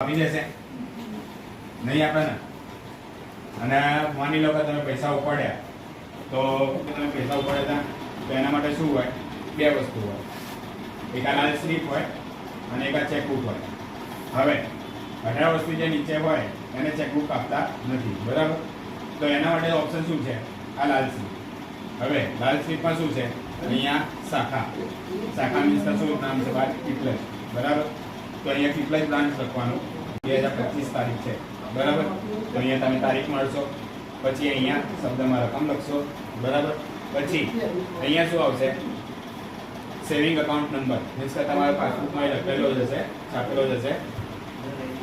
આપી દેશે નહીં આપે ને. અને માની લો કે તમે પૈસા ઉપાડ્યા તો તમે પૈસા ઉપાડ્યા તો એના માટે શું હોય? બે વસ્તુ હોય, એક આ લાલ સ્લીપ હોય અને એક આ ચેકબુક હોય. હવે 18 વસ્તુ જે નીચે હોય એને ચેકબુક આપતા નથી, બરાબર? તો એના માટે ઓપ્શન શું છે? આ લાલ સ્લીપ. હવે લાલ સ્લીપમાં શું છે? અહીંયા શાખા. શાખા મીન્સ શું નામ છે? પીપલેજ, બરાબર? તો અહીંયા પીપલેજ બ્રાન્ચ લખવાનું. 2025 તારીખ છે, બરાબર? તો અહીંયા તમે તારીખ મળશો, પછી અહીંયા શબ્દમાં રકમ લખશો, બરાબર? પછી અહીંયા શું આવશે? સેવિંગ અકાઉન્ટ નંબર, મીન્સ કે તમારા પાસબુકમાં લખેલો જ હશે, છાપેલો જ હશે.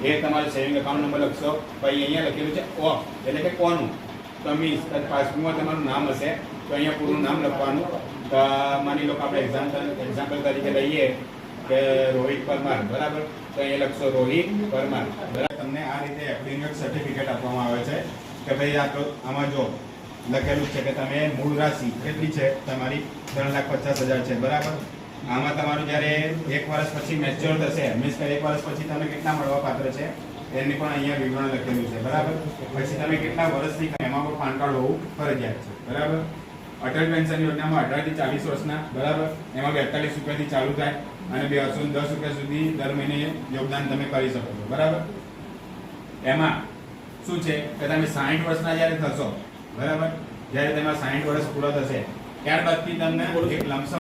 એ તમારો સેવિંગ અકાઉન્ટ નંબર લખશો. પછી અહીંયા લખેલું છે ઓફ, એટલે કે કોનું? તો મીન્સ પાસબુકમાં તમારું નામ હશે તો અહીંયા પૂરું નામ લખવાનું. માની લો કે આપણે એક્ઝામ્પલ તરીકે લઈએ કે રોહિત પરમાર, બરાબર? તો અહીંયા લખશો રોહિત પરમાર, બરાબર? તમને આ રીતે એપ્લિકેટ સર્ટિફિકેટ આપવામાં આવે છે કે ભાઈ આમાં જો લખેલું છે કે તમે મૂળ રાશિ કેટલી છે તમારી? 3,50,000 છે, બરાબર? આમાં તમારું જ્યારે 1 વર્ષ પછી મેચ્યોર થશે, મીન્સ કે 1 વર્ષ પછી તમે કેટલા મળવા પાત્ર છે એની પણ અહીંયા વિવરણ લખેલું છે, બરાબર? પછી તમે કેટલા વર્ષથી એમાં પણ પાન કાર્ડ હોવું ફરજિયાત છે, બરાબર? અટલ પેન્શન યોજનામાં 18 થી 40 વર્ષના, બરાબર? એમાં 42 રૂપિયાથી ચાલુ થાય અને 210 રૂપિયા સુધી દર મહિને યોગદાન તમે કરી શકો છો, બરાબર? એમાં શું છે કે તમે 60 વર્ષના જ્યારે થશો, બરાબર? જ્યારે તમારા 60 વર્ષ પૂરા થશે ત્યારબાદથી તમને એક લમસમ